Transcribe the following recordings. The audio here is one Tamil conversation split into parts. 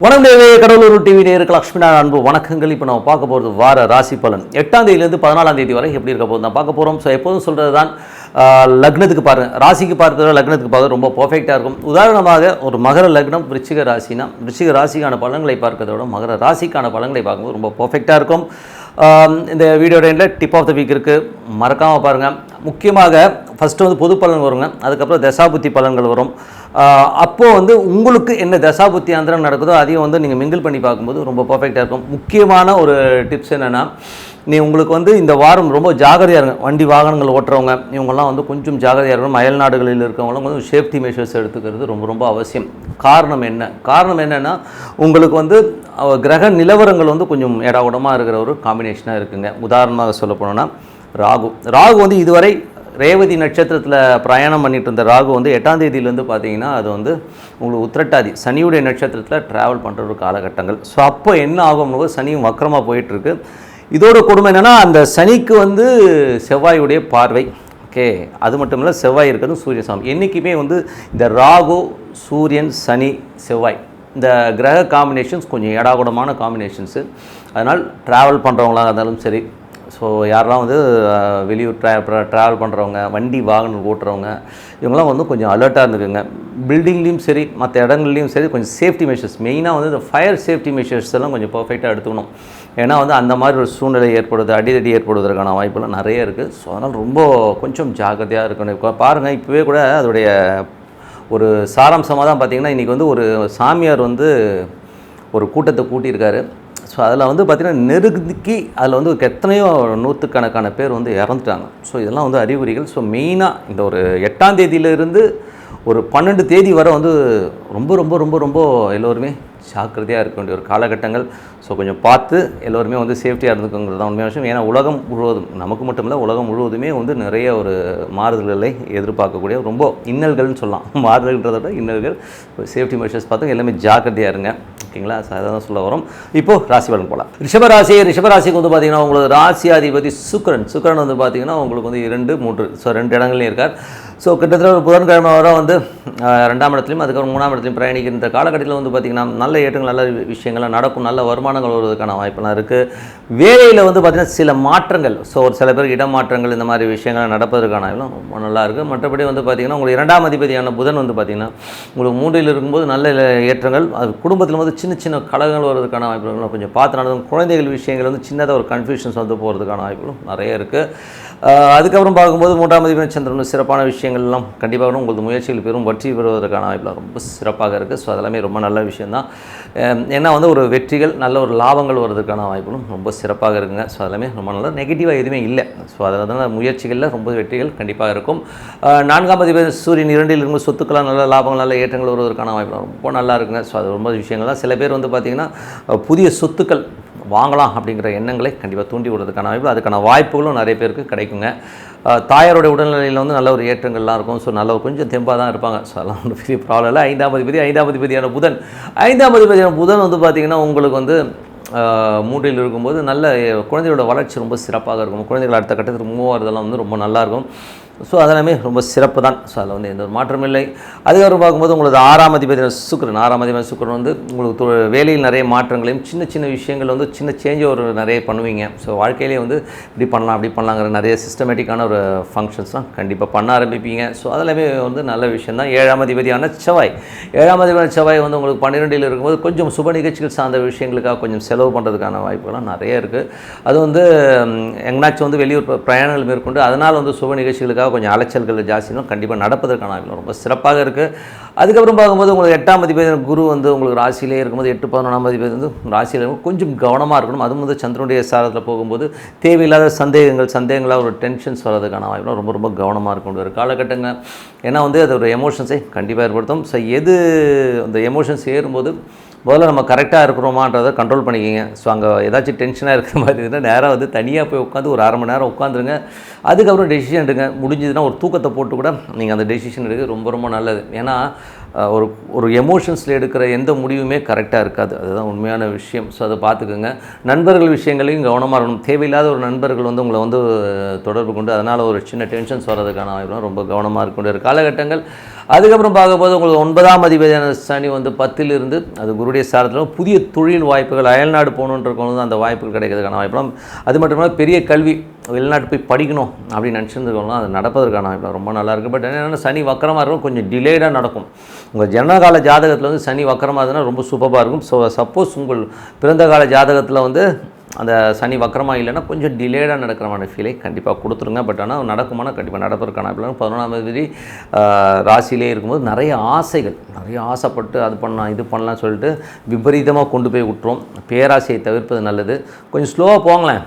வணக்கம் தேவே கடலூர் டிவி நேருக்கு லக்ஷ்மிநாத அன்பு வணக்கங்கள். இப்போ நம்ம பார்க்க போகிறது வார ராசி பலன் 8ஆம் தேதியிலேருந்து 14ஆம் தேதி வரை எப்படி இருக்க போது தான் பார்க்க போகிறோம். ஸோ எப்போதும் சொல்கிறது தான் லக்னத்துக்கு பாருங்கள், ராசிக்கு பார்க்குறது லக்னத்துக்கு பார்க்க ரொம்ப பர்ஃபெக்டாக இருக்கும். உதாரணமாக ஒரு மகர லக்னம் விருச்சிக ராசினா விருச்சிக ராசிக்கான பலன்களை பார்க்கறத விட மகர ராசிக்கான பலன்களை பார்க்கும்போது ரொம்ப பர்ஃபெக்டாக இருக்கும். இந்த வீடியோட எண்டில் டிப் ஆஃப் த வீக் இருக்குது, மறக்காமல் பாருங்கள். முக்கியமாக ஃபஸ்ட்டு வந்து பொது பலன் வருங்க, அதுக்கப்புறம் தசாபுத்தி பலன்கள் வரும். அப்போது உங்களுக்கு என்ன தசாபுத்தி ஆந்திரம் நடக்குதோ அதையும் நீங்கள் மிங்கிள் பண்ணி பார்க்கும்போது ரொம்ப பர்ஃபெக்டாக இருக்கும். முக்கியமான ஒரு டிப்ஸ் என்னென்னா, உங்களுக்கு இந்த வாரம் ரொம்ப ஜாகிரதையாக இருங்க. வண்டி வாகனங்கள் ஓட்டுறவங்க இவங்கெல்லாம் கொஞ்சம் ஜாகிரதையாக இருக்கணும். அயல் நாடுகளில் இருக்கவங்களும் சேஃப்டி மெஷர்ஸ் எடுத்துக்கிறது ரொம்ப ரொம்ப அவசியம். காரணம் என்னென்னா உங்களுக்கு கிரக நிலவரங்கள் கொஞ்சம் ஏடாகுடமாக இருக்கிற ஒரு காம்பினேஷனாக இருக்குங்க. உதாரணமாக சொல்ல போனோன்னா ராகு இதுவரை ரேவதி நட்சத்திரத்தில் பிரயாணம் பண்ணிட்டு இருந்த ராகு 8ஆம் தேதியிலேருந்து பார்த்தீங்கன்னா அது உங்களுக்கு உத்திரட்டாதி சனியுடைய நட்சத்திரத்தில் ட்ராவல் பண்ணுற ஒரு காலகட்டங்கள். ஸோ அப்போ என்ன ஆகும்னு சனியும் வக்கரமாக போயிட்டுருக்கு. இதோட கொடுமை என்னென்னா அந்த சனிக்கு செவ்வாயுடைய பார்வை. ஓகே, அது மட்டும் இல்லை, செவ்வாய் இருக்கிறது சூரிய சாமி. என்றைக்குமே இந்த ராகு சூரியன் சனி செவ்வாய் இந்த கிரக காம்பினேஷன்ஸ் கொஞ்சம் ஏடாகுடமான காம்பினேஷன்ஸு. அதனால் ட்ராவல் பண்ணுறவங்களாக இருந்தாலும் சரி, ஸோ யாரெல்லாம் வெளியூர் ட்ராவல் பண்ணுறவங்க, வண்டி வாகனம் ஓட்டுறவங்க இவங்களாம் கொஞ்சம் அலர்ட்டாக இருந்துக்குங்க. பில்டிங்லேயும் சரி மற்ற இடங்கள்லையும் சரி கொஞ்சம் சேஃப்டி மெஷர்ஸ், மெயினாக இந்த ஃபயர் சேஃப்டி மெஷர்ஸ் எல்லாம் கொஞ்சம் பர்ஃபெக்டாக எடுத்துக்கணும். ஏன்னா அந்த மாதிரி ஒரு சூழ்நிலை ஏற்படுது, அடிதடி ஏற்படுவதற்கான வாய்ப்புலாம் நிறைய இருக்குது. ஸோ அதனால் ரொம்ப கொஞ்சம் ஜாக்கிரதையாக இருக்கணும். பாருங்கள், இப்போவே கூட அதோடைய ஒரு சாராம்சமாக தான் பார்த்திங்கன்னா இன்றைக்கி ஒரு சாமியார் ஒரு கூட்டத்தை கூட்டியிருக்காரு. ஸோ அதில் பார்த்திங்கன்னா நெருக்கி அதில் எத்தனையோ நூற்றுக்கணக்கான பேர் இறந்துட்டாங்க. ஸோ இதெல்லாம் அறிகுறிகள். ஸோ மெயினாக இந்த ஒரு 8ஆம் தேதியிலிருந்து ஒரு 12 தேதி வரை ரொம்ப ரொம்ப ரொம்ப ரொம்ப எல்லோருமே ஜாக்கிரதையாக இருக்க வேண்டிய ஒரு காலகட்டங்கள். ஸோ கொஞ்சம் பார்த்து எல்லோருமே சேஃப்டியாக இருந்துக்குங்கிறது தான் உண்மையான விஷயம். ஏன்னா உலகம் முழுவதும், நமக்கு மட்டும் இல்லை உலகம் முழுவதுமே நிறைய ஒரு மாறுதல்களை எதிர்பார்க்கக்கூடிய ரொம்ப இன்னல்கள்னு சொல்லலாம். மாறுதல்ன்றதை விட இன்னல்கள். சேஃப்டி மெஷர்ஸ் பார்த்து எல்லாமே ஜாக்கிரதையாக இருங்க. ஓகேங்களா? அதான் சொல்ல வரும். இப்போது ராசி பலன் போகலாம். ரிஷபராசிக்கு பார்த்திங்கன்னா உங்களுக்கு ராசியாதிபதி சுக்கிரன் பார்த்திங்கன்னா உங்களுக்கு 2, 3 ஸோ 2 இடங்கள்லையும் இருக்கார். ஸோ கிட்டத்தட்ட ஒரு புதன்கிழமை வர 2ஆம் இடத்துலையும் அதுக்கப்புறம் 3ஆம் இடத்துலையும் பிரயாணிக்கின்ற காலகட்டத்தில் பார்த்திங்கன்னா நல்ல ஏற்றங்கள், நல்ல விஷயங்கள்லாம் நடக்கும், நல்ல வருமானங்கள் வருவதற்கான வாய்ப்பெல்லாம் இருக்குது. வேலையில் பார்த்திங்கன்னா சில மாற்றங்கள், ஸோ ஒரு சில பேருக்கு இடமாற்றங்கள் இந்த மாதிரி விஷயங்கள் நடப்பதற்கான ரொம்ப நல்லா இருக்குது. மற்றபடி பார்த்திங்கன்னா உங்களுக்கு 2ஆம் அதிபதியான புதன் பார்த்திங்கன்னா உங்களுக்கு 3இல் இருக்கும்போது நல்ல ஏற்றங்கள், அது குடும்பத்தில் சின்ன சின்ன கலகங்கள் வருவதற்கான வாய்ப்புகள் கொஞ்சம் பார்த்து நடக்கும். குழந்தைகள் விஷயங்கள் சின்னதாக ஒரு கன்ஃபியூஷன்ஸ் போகிறதுக்கான வாய்ப்புகளும் நிறைய இருக்குது. அதுக்கப்புறம் பார்க்கும்போது 3ஆம் அதிபதி சந்திரன் சிறப்பான விஷயங்கள்லாம் கண்டிப்பாக உங்களுக்கு முயற்சிகள் பெரும் வெற்றி பெறுவதற்கான வாய்ப்புலாம் ரொம்ப சிறப்பாக இருக்குது. ஸோ அதெல்லாமே ரொம்ப நல்ல விஷயந்தான். ஏன்னா ஒரு வெற்றிகள், நல்ல ஒரு லாபங்கள் வருவதற்கான வாய்ப்புகளும் ரொம்ப சிறப்பாக இருக்குங்க. ஸோ அதெல்லாமே ரொம்ப நல்ல நெகட்டிவாக எதுவுமே இல்லை. ஸோ அதனால முயற்சிகளில் ரொம்ப வெற்றிகள் கண்டிப்பாக இருக்கும். 4ஆம் அதிபதி சூரியன் 2இல் இருக்கும்போது சொத்துக்களாக நல்ல லாபங்கள், நல்ல ஏற்றங்கள் வருவதற்கான வாய்ப்புலாம் ரொம்ப நல்லா இருக்குங்க. ஸோ அது ரொம்ப விஷயங்கள் தான். சில பேர் பார்த்திங்கன்னா புதிய சொத்துக்கள் வாங்கலாம் அப்படிங்கிற எண்ணங்களை கண்டிப்பாக தூண்டி விடுறதுக்கான வாய்ப்பு, அதுக்கான வாய்ப்புகளும் நிறைய பேருக்கு கிடைக்குங்க. தாயாரோட உடல்நிலையில் நல்ல ஒரு ஏற்றங்கள்லாம் இருக்கும். ஸோ நல்ல கொஞ்சம் தெம்பாக தான் இருப்பாங்க. ஸோ அதெல்லாம் ஒன்றும் பெரிய ப்ராப்ளம் இல்லை. 5ஆம் அதிபதியான புதன் பார்த்திங்கன்னா உங்களுக்கு 3இல் இருக்கும்போது நல்ல குழந்தைகளோட வளர்ச்சி ரொம்ப சிறப்பாக இருக்கும். குழந்தைகள் அடுத்த கட்டத்துக்கு மூவ் ஆகிறதெல்லாம் ரொம்ப நல்லாயிருக்கும். ஸோ அதெல்லாமே ரொம்ப சிறப்பு தான். ஸோ அதில் எந்த ஒரு மாற்றமும் இல்லை. அதுக்கப்புறம் பார்க்கும்போது உங்களுக்கு 6ஆம் அதிபதி சுக்கிரன் உங்களுக்கு வேலையில் நிறைய மாற்றங்களையும், சின்ன சின்ன விஷயங்கள் சின்ன சேஞ்ச் நிறைய பண்ணுவீங்க. ஸோ வாழ்க்கையிலே இப்படி பண்ணலாம் அப்படி பண்ணலாங்கிற நிறைய சிஸ்டமேட்டிக்கான ஒரு ஃபங்க்ஷன்ஸ்லாம் கண்டிப்பாக பண்ண ஆரம்பிப்பீங்க. ஸோ அதெல்லாமே நல்ல விஷயம் தான். 7ஆம் அதிபதியான செவ்வாய் உங்களுக்கு 12இல் இருக்கும்போது கொஞ்சம் சுப நிகழ்ச்சிகள் சார்ந்த விஷயங்களுக்காக கொஞ்சம் செலவு பண்ணுறதுக்கான வாய்ப்புகள்லாம் நிறைய இருக்குது. அது எங்கேனாச்சும் வெளியூர் பிரயாணங்கள் மேற்கொண்டு அதனால் சுப நிகழ்ச்சிகளுக்காக கொஞ்சம் அலைச்சல்கள் ஜாஸ்தியும் கண்டிப்பாக நடப்பதற்கான வாய்ப்பு ரொம்ப சிறப்பாக இருக்குது. அதுக்கப்புறம் பார்க்கும்போது உங்களுக்கு 8ஆம் அதிபதி குரு உங்களுக்கு ராசியிலே இருக்கும்போது 8, 11ஆம் அதிபதி ராசியில் இருக்கும். கொஞ்சம் கவனமாக இருக்கணும். அதுவும் சந்திரனுடைய சாரத்தில் போகும்போது தேவையில்லாத சந்தேகங்களாக ஒரு டென்ஷன்ஸ் வர்றதுக்கான வாய்ப்பு ரொம்ப ரொம்ப கவனமாக இருக்க வேண்டிய ஒரு காலகட்டங்க. ஏன்னா அது ஒரு எமோஷன்ஸை கண்டிப்பாக ஏற்படுத்தும். ஸோ எது அந்த எமோஷன்ஸ் ஏறும்போது முதல்ல நம்ம கரெக்டாக இருக்கிறோமான்றதை கண்ட்ரோல் பண்ணிக்கிங்க. ஸோ அங்கே ஏதாச்சும் டென்ஷனாக இருக்கிற மாதிரி இருந்தால் நேராக தனியாக போய் உட்காந்து ஒரு 1/2 மணி நேரம் உட்காந்துருங்க. அதுக்கப்புறம் டெசிஷன் எடுங்க. முடிஞ்சதுன்னா ஒரு தூக்கத்தை போட்டு கூட நீங்கள் அந்த டெசிஷன் எடுக்க ரொம்ப ரொம்ப நல்லது. ஏன்னா ஒரு எமோஷன்ஸில் எடுக்கிற எந்த முடிவுமே கரெக்டாக இருக்காது. அதுதான் உண்மையான விஷயம். ஸோ அதை பார்த்துக்குங்க. நண்பர்கள் விஷயங்களையும் கவனமாக இருக்கணும். தேவையில்லாத ஒரு நண்பர்கள் உங்களை தொடர்பு கொண்டு அதனால் ஒரு சின்ன டென்ஷன்ஸ் வர்றதுக்கான வாய்ப்பு ரொம்ப கவனமாக இருக்க வேண்டிய காலகட்டங்கள். அதுக்கப்புறம் பார்க்கும்போது உங்களுக்கு 9ஆம் அதிபதியான சனி வந்து 10லிருந்து அது குருடைய சாரத்தில் புதிய தொழில் வாய்ப்புகள், அயல்நாடு போகணுன்றவங்க அந்த வாய்ப்புகள் கிடைக்கிறதுக்கான வாய்ப்புலாம், அது மட்டும் இல்லாமல் பெரிய கல்வி வெளிநாட்டு போய் படிக்கணும் அப்படின்னு நினச்சிருந்துருக்கோம்னா அது நடப்பதற்கான வாய்ப்பு ரொம்ப நல்லாயிருக்கு. பட் என்னென்னா சனி வக்கரமாக இருக்கும், கொஞ்சம் டிலேடாக நடக்கும். உங்கள் ஜனனகால ஜாதகத்தில் வந்து சனி வக்கரமாக இருந்ததுன்னா ரொம்ப சூப்பராக இருக்கும். ஸோ சப்போஸ் உங்கள் பிறந்த கால ஜாதகத்தில் வந்து அந்த சனி வக்கரமாக இல்லைன்னா கொஞ்சம் டிலேடாக நடக்கிறமான ஃபீலை கண்டிப்பாக கொடுத்துருங்க. பட் ஆனால் நடக்குமானா கண்டிப்பாக நடப்பதற்கான அப்படின்னா 11ஆம் தேதி ராசியிலே இருக்கும்போது நிறைய ஆசைகள், நிறைய ஆசைப்பட்டு அது பண்ணலாம் இது பண்ணலாம்னு சொல்லிட்டு விபரீதமாக கொண்டு போய் விட்டுரும். பேராசையை தவிர்ப்பது நல்லது. கொஞ்சம் ஸ்லோவாக போங்களேன்.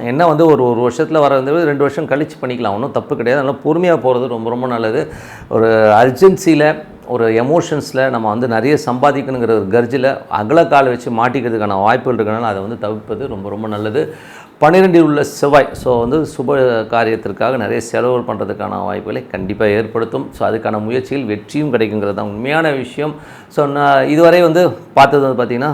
என்ன வந்து ஒரு வருஷத்தில் வர வந்து 2 வருஷம் கழித்து பண்ணிக்கலாம், ஒன்றும் தப்பு கிடையாது. அதனால் பொறுமையாக போகிறது ரொம்ப ரொம்ப நல்லது. ஒரு அர்ஜென்சியில் ஒரு எமோஷன்ஸில் நம்ம வந்து நிறைய சம்பாதிக்கணுங்கிற ஒரு கர்ஜில் அகலக்கால் வச்சு மாட்டிக்கிறதுக்கான வாய்ப்புகள் இருக்கனால அதை வந்து தவிர்ப்பது ரொம்ப ரொம்ப நல்லது. 12இல் உள்ள செவ்வாய் ஸோ வந்து சுப காரியத்திற்காக நிறைய செலவுகள் பண்ணுறதுக்கான வாய்ப்புகளை கண்டிப்பாக ஏற்படுத்தும். ஸோ அதுக்கான முயற்சிகள் வெற்றியும் கிடைக்குங்கிறது தான் உண்மையான விஷயம். ஸோ நான் இதுவரை வந்து பார்த்தது வந்து பார்த்திங்கன்னா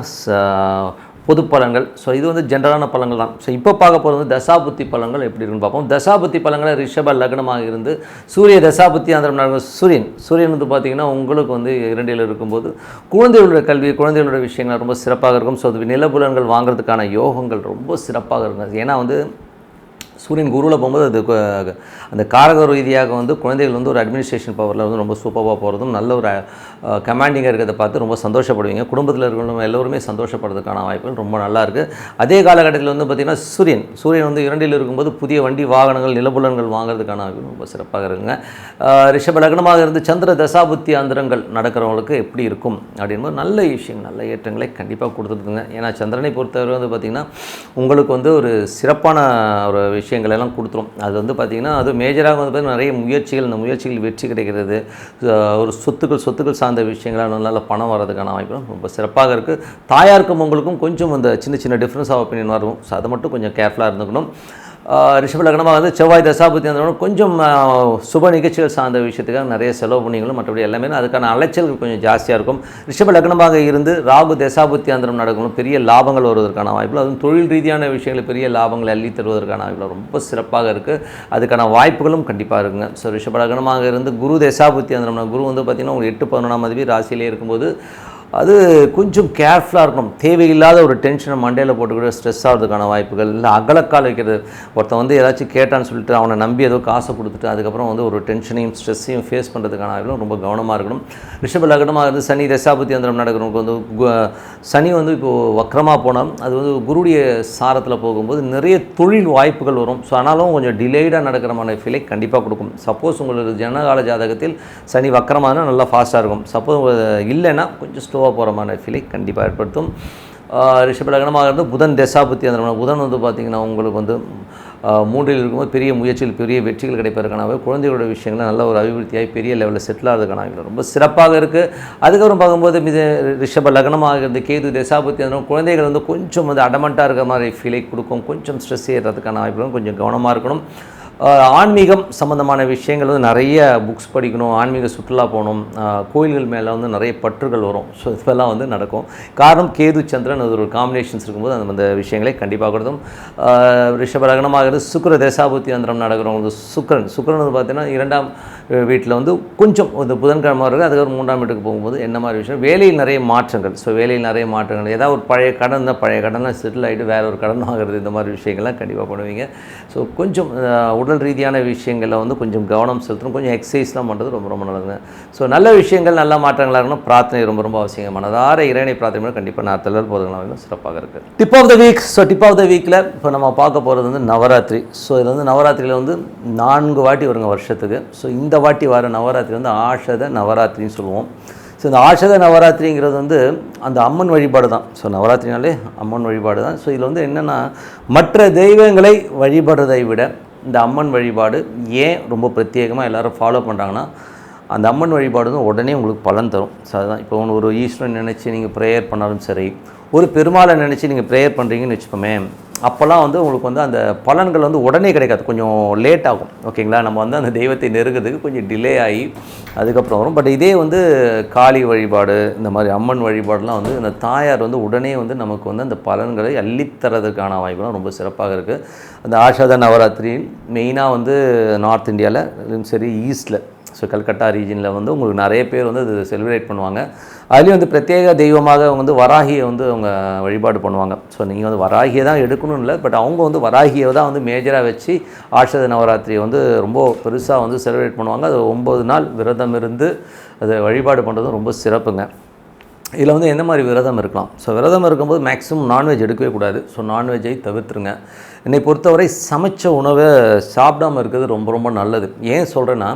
பொது பலன்கள். ஸோ இது வந்து ஜென்ரலான பலன்கள் தான். ஸோ இப்போ பார்க்க போகிறது வந்து தசாபுத்தி பலன்கள் எப்படி இருக்குன்னு பார்ப்போம். தசாபுத்தி பலன்களை ரிஷப லக்னமாக இருந்து சூரிய தசாபுத்தி அந்த சூரியன் வந்து பார்த்திங்கன்னா உங்களுக்கு வந்து 2இல் இருக்கும்போது குழந்தைகளோட கல்வி, குழந்தைகளோட விஷயங்கள் ரொம்ப சிறப்பாக இருக்கும். ஸோ அது நிலபுலன்கள் வாங்குறதுக்கான யோகங்கள் ரொம்ப சிறப்பாக இருக்கும். ஏன்னா வந்து சூரியன் குருவில் போகும்போது அது அந்த காரக ரீதியாக வந்து குழந்தைகள் வந்து ஒரு அட்மினிஸ்ட்ரேஷன் பவரில் வந்து ரொம்ப சூப்பராக போகிறதும் நல்ல ஒரு கமாண்டிங்காக இருக்கிறத பார்த்து ரொம்ப சந்தோஷப்படுவீங்க. குடும்பத்தில் இருக்கிறவங்க எல்லோருமே சந்தோஷப்படுறதுக்கான வாய்ப்புகள் ரொம்ப நல்லாயிருக்கு. அதே காலகட்டத்தில் வந்து பார்த்திங்கன்னா சூரியன் வந்து 2இல் இருக்கும்போது புதிய வண்டி வாகனங்கள் நிலபுலன்கள் வாங்குறதுக்கான வாய்ப்புகள் ரொம்ப சிறப்பாக இருக்குங்க. ரிஷப லக்னமாக இருந்து சந்திர தசாபுத்தி அந்தரங்கள் நடக்கிறவங்களுக்கு எப்படி இருக்கும் அப்படின்போது நல்ல விஷயம், நல்ல ஏற்றங்களை கண்டிப்பாக கொடுத்துருக்குங்க. ஏன்னா சந்திரனை பொறுத்தவரை வந்து பார்த்திங்கன்னா உங்களுக்கு வந்து ஒரு சிறப்பான ஒரு விஷயங்கள் எல்லாம் கொடுத்துரும். அது வந்து பார்த்திங்கன்னா அது மேஜராக வந்து பார்த்திங்கன்னா நிறைய முயற்சிகள், இந்த முயற்சிகள் வெற்றி கிடைக்கிறது. ஒரு சொத்துக்கள் சார்ந்த விஷயங்களாக நல்ல பணம் வர்றதுக்கான வாய்ப்புகளும் ரொம்ப சிறப்பாக இருக்குது. தாயாருக்கும் உங்களுக்கும் கொஞ்சம் அந்த சின்ன டிஃப்ரென்ஸ் ஆஃப் ஒப்பீனியன் வரும். ஸோ அதை மட்டும் கொஞ்சம் கேர்ஃபுல்லாக இருந்துக்கணும். ரிஷப லக்னமாக வந்து செவ்வாய் தசாபுத்தி அந்த கொஞ்சம் சுப நிகழ்ச்சிகள் சார்ந்த விஷயத்துக்காக நிறைய செலவு பண்ணிங்களும் மற்றபடி எல்லாமே அதுக்கான அலைச்சல்கள் கொஞ்சம் ஜாஸ்தியாக இருக்கும். ரிஷப லக்னமாக இருந்து ராகு தசாபுத்தி அந்தரம் நடக்கணும், பெரிய லாபங்கள் வருவதற்கான வாய்ப்புகள், அதுவும் தொழில் ரீதியான விஷயங்கள் பெரிய லாபங்களை அள்ளி தருவதற்கான வாய்ப்புகள் ரொம்ப சிறப்பாக இருக்குது. அதுக்கான வாய்ப்புகளும் கண்டிப்பாக இருக்குங்க. ஸோ ரிஷப லக்னமாக இருந்து குரு தசாபுத்தி அந்தரம், குரு வந்து பார்த்திங்கன்னா உங்களுக்கு 8, 11ஆம் தேதி ராசியிலே இருக்கும்போது அது கொஞ்சம் கேர்ஃபுல்லாக இருக்கணும். தேவையில்லாத ஒரு டென்ஷனை மண்டையில் போட்டுக்கிட்டு ஸ்ட்ரெஸ் ஆகிறதுக்கான வாய்ப்புகள், இல்லை அகலக்கால் வைக்கிறது. ஒருத்தன் வந்து ஏதாச்சும் கேட்டான்னு சொல்லிட்டு அவனை நம்பி ஏதோ காசை கொடுத்துட்டு அதுக்கப்புறம் வந்து ஒரு டென்ஷனையும் ஸ்ட்ரெஸ்ஸையும் ஃபேஸ் பண்ணுறதுக்கான வாய்ப்புகளும் ரொம்ப கவனமாக இருக்கணும். ரிஷப லக்னமாக இருந்து சனி தசாபுத்தி அந்தரம் நடக்கிறவங்களுக்கு வந்து சனி வந்து இப்போது வக்கரமாக போனால் அது வந்து குருடைய சாரத்தில் போகும்போது நிறைய தொழில் வாய்ப்புகள் வரும். ஸோ ஆனாலும் கொஞ்சம் டிலேடாக நடக்கிறமான ஃபீலை கண்டிப்பாக கொடுக்கும். சப்போஸ் உங்களுக்கு ஜனகால ஜாதகத்தில் சனி வக்கரமானால் நல்லா ஃபாஸ்ட்டாக இருக்கும். சப்போஸ் இல்லைன்னா கொஞ்சம் போகிற மாதிரி ஃபீலை கண்டிப்பாக ஏற்படுத்தும். ரிஷப லக்னமாக இருந்து புதன் தசாபுத்தி அந்த புதன் வந்து பார்த்திங்கன்னா உங்களுக்கு வந்து 3இல் இருக்கும்போது பெரிய முயற்சிகள், பெரிய வெற்றிகள் கிடைப்பதற்கான குழந்தைகளோட விஷயங்கள் நல்ல ஒரு அபிவிருத்தியாகி பெரிய லெவலில் செட்டில் ஆகிறதுக்கான ரொம்ப சிறப்பாக இருக்குது. அதுக்கப்புறம் பார்க்கும்போது ரிஷப லக்னமாக இருந்து கேது தசாபுத்தி அந்த குழந்தைகள் வந்து கொஞ்சம் வந்து அடமண்ட்டாக இருக்கிற மாதிரி ஃபீலை கொடுக்கும். கொஞ்சம் ஸ்ட்ரெஸ் ஏறுறதுக்கான வாய்ப்புகளும் கொஞ்சம் கவனமாக இருக்கணும். ஆன்மீகம் சம்மந்தமான விஷயங்கள் வந்து நிறைய புக்ஸ் படிக்கணும், ஆன்மீக சுற்றுலா போகணும், கோயில்கள் மேலே வந்து நிறைய பற்றுகள் வரும். ஸோ இதெல்லாம் வந்து நடக்கும். காரணம் கேது சந்திரன் அது ஒரு காம்பினேஷன்ஸ் இருக்கும்போது அந்த விஷயங்களை கண்டிப்பாக கொடுத்தும். ரிஷப லக்னமாக இருந்து சுக்கிர தசாபுத்தி அந்தரம் நடக்கிறவங்க சுக்கிரன் வந்து பார்த்திங்கன்னா 2ஆம் வீட்டில் வந்து கொஞ்சம் இந்த புதன்கிழமை இருக்குது. அதுக்கப்புறம் 3ஆம் வீட்டுக்கு போகும்போது என்ன மாதிரி விஷயம், வேலையில் நிறைய மாற்றங்கள். ஸோ வேலையில் நிறைய மாற்றங்கள், ஏதாவது ஒரு பழைய கடன்லாம் செட்டில் ஆகிட்டு வேறு ஒரு கடன் வாங்குறது, இந்த மாதிரி விஷயங்கள்லாம் கண்டிப்பாக பண்ணுவீங்க. ஸோ கொஞ்சம் உடல் ரீதியான விஷயங்களில் வந்து கொஞ்சம் கவனம் செலுத்தணும். கொஞ்சம் எக்ஸசைஸ்லாம் பண்ணுறது ரொம்ப ரொம்ப நல்லதுங்க. ஸோ நல்ல விஷயங்கள், நல்ல மாற்றங்களாக இருக்கணும். பிரார்த்தனை ரொம்ப ரொம்ப அவசியம். மனதார இறைவனை பிரார்த்தனை கண்டிப்பாக நான் தலைவர் போதுங்களாக சிறப்பாக இருக்குது. Tip of the week. So tip of the வீக்கில் இப்போ நம்ம பார்க்க போகிறது வந்து நவராத்திரி. ஸோ இதில் வந்து நவராத்திரியில் வந்து 4 வாட்டி வருங்க வருஷத்துக்கு. ஸோ இந்த வாட்டி வர நவராத்திரி வந்து ஆஷத நவராத்திரின்னு சொல்லுவோம். ஸோ இந்த ஆஷத நவராத்திரிங்கிறது வந்து அந்த அம்மன் வழிபாடு தான். ஸோ நவராத்திரினாலே அம்மன் வழிபாடு தான். ஸோ இதில் வந்து என்னென்னா மற்ற தெய்வங்களை வழிபடுறதை விட இந்த அம்மன் வழிபாடு ஏன் ரொம்ப பிரத்யேகமாக எல்லோரும் ஃபாலோ பண்ணுறாங்கன்னா அந்த அம்மன் வழிபாடு வந்து உடனே உங்களுக்கு பலன் தரும். ஸோ அதுதான் இப்போ ஒரு ஈஸ்வரன் நினச்சி நீங்கள் ப்ரேயர் பண்ணாலும் சரி, ஒரு பெருமாளை நினச்சி நீங்கள் ப்ரேயர் பண்ணுறீங்கன்னு வச்சுப்போமே, அப்போல்லாம் வந்து உங்களுக்கு வந்து அந்த பலன்கள் வந்து உடனே கிடைக்காது, கொஞ்சம் லேட் ஆகும். ஓகேங்களா, நம்ம வந்து அந்த தெய்வத்தை நெருங்கிறதுக்கு கொஞ்சம் டிலே ஆகி அதுக்கப்புறம் வரும். பட் இதே வந்து காளி வழிபாடு, இந்த மாதிரி அம்மன் வழிபாடுலாம் வந்து இந்த தாயார் வந்து உடனே வந்து நமக்கு வந்து அந்த பலன்களை அள்ளித்தரதுக்கான வாய்ப்புலாம் ரொம்ப சிறப்பாக இருக்குது. அந்த ஆஷாத நவராத்திரி மெயினாக வந்து நார்த் இந்தியாவில் சரி, ஈஸ்ட்டில், ஸோ கல்கட்டா ரீஜனில் வந்து உங்களுக்கு நிறைய பேர் வந்து அது செலிப்ரேட் பண்ணுவாங்க. அதுலேயும் வந்து பிரத்யேக தெய்வமாக வந்து வராகியை வந்து அவங்க வழிபாடு பண்ணுவாங்க. ஸோ நீங்கள் வந்து வராகியை தான் எடுக்கணும்னு இல்லை, பட் அவங்க வந்து வராகியை தான் வந்து மேஜராக வச்சு ஆஷாத நவராத்திரியை வந்து ரொம்ப பெருசாக வந்து செலிப்ரேட் பண்ணுவாங்க. அது 9 நாள் விரதம் இருந்து அதை வழிபாடு பண்ணுறதும் ரொம்ப சிறப்புங்க. இதில் வந்து எந்த மாதிரி விரதம் இருக்கலாம்? ஸோ விரதம் இருக்கும்போது மேக்ஸிமம் நான்வெஜ் எடுக்கவே கூடாது. ஸோ நான்வெஜ்ஜை தவிர்த்துருங்க. என்னை பொறுத்தவரை சமைச்ச உணவை சாப்பிடாமல் இருக்கிறது ரொம்ப ரொம்ப நல்லது. ஏன் சொல்கிறேன்னா,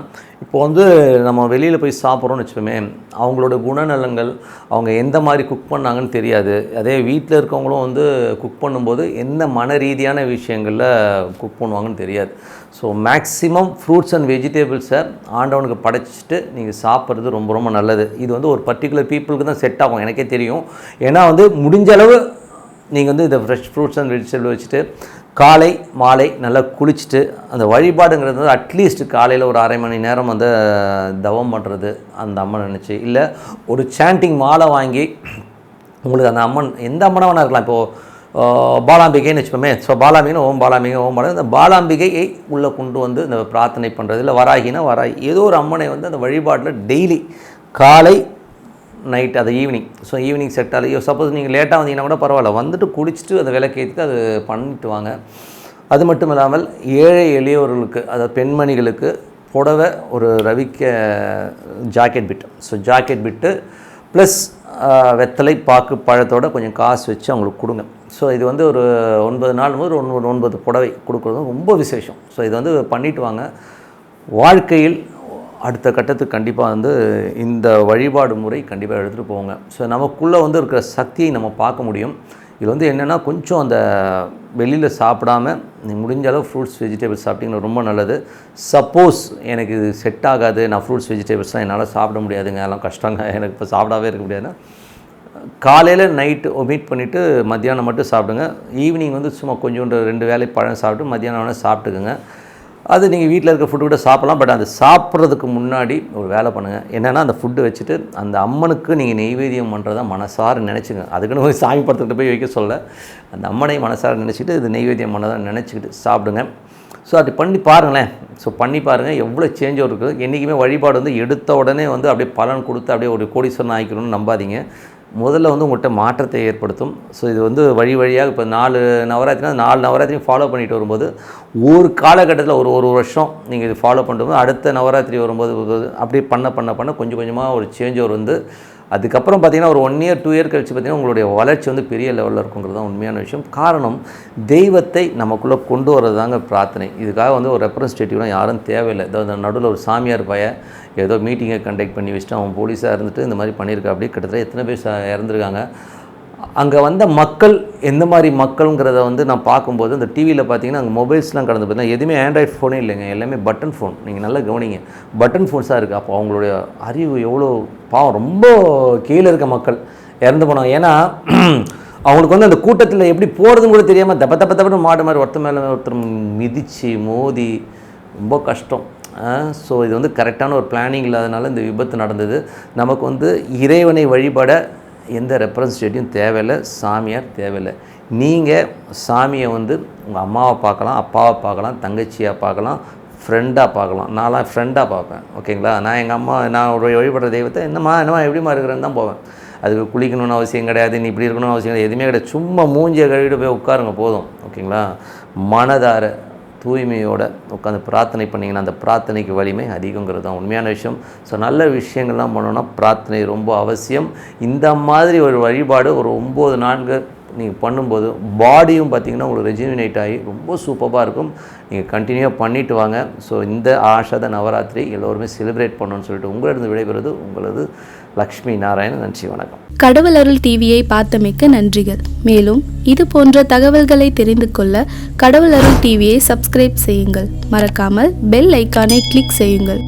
இப்போ வந்து நம்ம வெளியில் போய் சாப்பிட்றோன்னு வச்சுக்கோமே, அவங்களோட குணநலங்கள், அவங்க எந்த மாதிரி குக் பண்ணாங்கன்னு தெரியாது. அதே வீட்டில் இருக்கவங்களும் வந்து குக் பண்ணும்போது எந்த மன ரீதியான விஷயங்களில் குக் பண்ணுவாங்கன்னு தெரியாது. ஸோ மேக்ஸிமம் ஃப்ரூட்ஸ் அண்ட் வெஜிடபிள்ஸை ஆண்டவனுக்கு படைச்சிட்டு நீங்கள் சாப்பிட்றது ரொம்ப ரொம்ப நல்லது. இது வந்து ஒரு பர்டிகுலர் பீப்புளுக்கு தான் செட் ஆகும், எனக்கே தெரியும். ஏன்னா வந்து முடிஞ்ச அளவு நீங்கள் வந்து இந்த ஃப்ரெஷ் ஃப்ரூட்ஸ் அண்ட் வெஜிடபிள் வச்சுட்டு காலை மாலை நல்லா குளிச்சுட்டு அந்த வழிபாடுங்கிறது வந்து அட்லீஸ்ட் காலையில் ஒரு 1/2 மணி நேரம் வந்து தவம் பண்ணுறது அந்த அம்மன் நினச்சி, இல்லை ஒரு சாண்டிங் மாலை வாங்கி உங்களுக்கு அந்த அம்மன் எந்த அம்மனாக வேணா இருக்கலாம். இப்போது பாலாம்பிகைன்னு வச்சுக்கோமே, ஸோ பாலாம்பிகைன்னு ஓம் பாலாம்பிகை ஓம் பாலாம்பிகை, இந்த பாலாம்பிகையை உள்ளே கொண்டு வந்து இந்த பிரார்த்தனை பண்ணுறது, இல்லை வராகினா வராகி, ஏதோ ஒரு அம்மனை வந்து அந்த வழிபாட்டில் டெய்லி காலை நைட் அது ஈவினிங், ஸோ ஈவினிங் செட் ஆகலையோ, சப்போஸ் நீங்கள் லேட்டாக வந்தீங்கன்னா கூட பரவாயில்ல, வந்துட்டு குடிச்சிட்டு அந்த விளக்கேற்றிட்டு அது பண்ணிட்டு வாங்க. அது மட்டும் இல்லாமல் ஏழை எளியவர்களுக்கு, அதாவது பெண்மணிகளுக்கு புடவை ஒரு ரவிக்க jacket bit, so jacket bit plus வெத்தலை பாக்கு பழத்தோடு கொஞ்சம் காசு வச்சு அவங்களுக்கு கொடுங்க. ஸோ இது வந்து ஒரு 9 நாள் போது 9 புடவை கொடுக்குறது ரொம்ப விசேஷம். ஸோ இது வந்து பண்ணிட்டு வாங்க. வாழ்க்கையில் அடுத்த கட்டத்துக்கு கண்டிப்பாக வந்து இந்த வழிபாடு முறை கண்டிப்பாக எடுத்துகிட்டு போங்க. ஸோ நமக்குள்ளே வந்து இருக்கிற சக்தியை நம்ம பார்க்க முடியும். இது வந்து என்னென்னா, கொஞ்சம் அந்த வெளியில் சாப்பிடாம நீங்கள் முடிஞ்ச அளவு ஃப்ரூட்ஸ் வெஜிடபிள்ஸ் சாப்பிட்டிங்கன்னா ரொம்ப நல்லது. சப்போஸ் எனக்கு இது செட் ஆகாது, நான் ஃப்ரூட்ஸ் வெஜிடபிள்ஸ்லாம் என்னால் சாப்பிட முடியாதுங்க, அதெல்லாம் கஷ்டங்க, எனக்கு இப்போ சாப்பிடாவே இருக்க முடியாதுன்னா காலையில் நைட்டு ஒமிட் பண்ணிவிட்டு மத்தியானம் மட்டும் சாப்பிடுங்க. ஈவினிங் வந்து சும்மா கொஞ்சோண்டு 2 வேளை பழம் சாப்பிட்டு மத்தியானம் வேணால் சாப்பிட்டுக்குங்க. அது நீங்கள் வீட்டில் இருக்க ஃபுட்டு கூட சாப்பிட்லாம். பட் அது சாப்பிட்றதுக்கு முன்னாடி ஒரு வேலை பண்ணுங்கள். என்னென்னா, அந்த ஃபுட்டு வச்சுட்டு அந்த அம்மனுக்கு நீங்கள் நெய்வேத்தியம் பண்ணுறதா மனசார நினச்சிங்க. அதுக்குன்னு போய் சாமி படத்துக்கிட்ட போய் வைக்க சொல்ல, அந்த அம்மனை மனசார நினச்சிட்டு இது நெய்வேத்தியம் பண்ணதான் நினச்சிக்கிட்டு சாப்பிடுங்க. ஸோ அப்படி பண்ணி பாருங்களேன். ஸோ பண்ணி பாருங்கள் எவ்வளோ சேஞ்ச் இருக்குது. என்றைக்குமே வழிபாடு வந்து எடுத்த உடனே வந்து அப்படியே பலன் கொடுத்து அப்படியே ஒரு கோடீஸ்வரன் ஆகிக்கணும்னு நம்பாதீங்க. முதல்ல வந்து உங்கள்கிட்ட மாற்றத்தை ஏற்படுத்தும். ஸோ இது வந்து வழியாக இப்போ 4 நவராத்திரினா 4 நவராத்திரியும் ஃபாலோ பண்ணிட்டு வரும்போது ஒரு காலகட்டத்தில் ஒரு வருஷம் நீங்கள் இது ஃபாலோ பண்ணும்போது அடுத்த நவராத்திரி வரும்போது அப்படி பண்ண கொஞ்சம் கொஞ்சமாக ஒரு சேஞ்ச் வந்து அதுக்கப்புறம் பார்த்திங்கன்னா ஒரு 1 இயர் 2 இயர் கழிச்சு பார்த்திங்கன்னா உங்களுடைய வளர்ச்சி வந்து பெரிய லெவலில் இருக்குங்கிறது தான் உண்மையான விஷயம். காரணம், தெய்வத்தை நமக்குள்ளே கொண்டு வரது தாங்க பிரார்த்தனை. இதுக்காக வந்து ஒரு ரெப்ரஸன்டேட்டிவ்லாம் யாரும் தேவையில்லை. ஏதாவது நடுவில் ஒரு சாமியார் ஏதோ மீட்டிங்கை கண்டக்ட் பண்ணி வச்சுட்டு அவன் போலீஸாக இருந்துட்டு இந்த மாதிரி பண்ணியிருக்கா. அப்படி கிட்டத்தட்ட எத்தனை பேர் இறந்துருக்காங்க. அங்கே வந்த மக்கள் எந்த மாதிரி மக்களுங்கிறத வந்து நான் பார்க்கும்போது அந்த டிவியில் பார்த்தீங்கன்னா அங்கே மொபைல்ஸ்லாம் கடந்து பார்த்தீங்கன்னா எதுவுமே ஆண்ட்ராய்ட் ஃபோனே இல்லைங்க, எல்லாமே பட்டன் ஃபோன். நீங்கள் நல்லா கவனிங்க, பட்டன் ஃபோன்ஸாக இருக்குது. அப்போ அவங்களுடைய அறிவு எவ்வளோ பாவம், ரொம்ப கீழே இருக்க மக்கள் இறந்து போனாங்க. ஏன்னா அவங்களுக்கு வந்து அந்த கூட்டத்தில் எப்படி போகிறதுன்னு கூட தெரியாமல் தப்பன்னு மாடு மாதிரி ஒருத்தர் மேலே ஒருத்தர் மிதித்து மோதி ரொம்ப கஷ்டம். ஸோ இது வந்து கரெக்டான ஒரு பிளானிங் இல்லாதனால இந்த விபத்து நடந்தது. நமக்கு வந்து இறைவனை வழிபட எந்த ரெப்ரஸன்டேட்டிவும் தேவையில்லை, சாமியார் தேவையில்லை. நீங்கள் சாமியை வந்து உங்கள் அம்மாவை பார்க்கலாம், அப்பாவை பார்க்கலாம், தங்கச்சியாக பார்க்கலாம், ஃப்ரெண்டாக பார்க்கலாம். நான்லாம் ஃப்ரெண்டாக பார்ப்பேன். ஓகேங்களா? நான் எங்கள் அம்மா, நான் ஒரு வழிபடுற தெய்வத்தை என்னம்மா எப்படிமா இருக்கிறேன்னு தான் போவேன். அதுக்கு குளிக்கணும்னு அவசியம் கிடையாது, நீ இப்படி இருக்கணும்னு அவசியம் கிடையாது, எதுவுமே கிடையாது. சும்மா மூஞ்சியை கழுவிட்டு போய் உட்காருங்க போதும். ஓகேங்களா? மனதார தூய்மையோடு உட்காந்து பிரார்த்தனை பண்ணிங்கன்னா அந்த பிரார்த்தனைக்கு வலிமை அதிகங்கிறது தான் உண்மையான விஷயம். ஸோ நல்ல விஷயங்கள்லாம் பண்ணோன்னா பிரார்த்தனை ரொம்ப அவசியம். இந்த மாதிரி ஒரு வழிபாடு ஒரு 9 நாட்கள் நீங்கள் பண்ணும்போது பாடியும் பார்த்திங்கன்னா உங்களுக்கு ரெஜிமினேட் ஆகி ரொம்ப சூப்பராக இருக்கும். நீங்கள் கண்டினியூவாக பண்ணிட்டு வாங்க. ஸோ இந்த ஆஷாத நவராத்திரி எல்லோருமே செலிப்ரேட் பண்ணணும்னு சொல்லிட்டு உங்களிடம் விடைபெறுவது உங்களது லக்ஷ்மி நாராயணன். நன்றி, வணக்கம். கடவுள் அருள் டிவியை பார்த்தமைக்க நன்றிகள். மேலும் இது போன்ற தகவல்களை தெரிந்து கொள்ள கடவுள் அருள் டிவியை சப்ஸ்கிரைப் செய்யுங்கள். மறக்காமல் பெல் ஐக்கானை கிளிக் செய்யுங்கள்.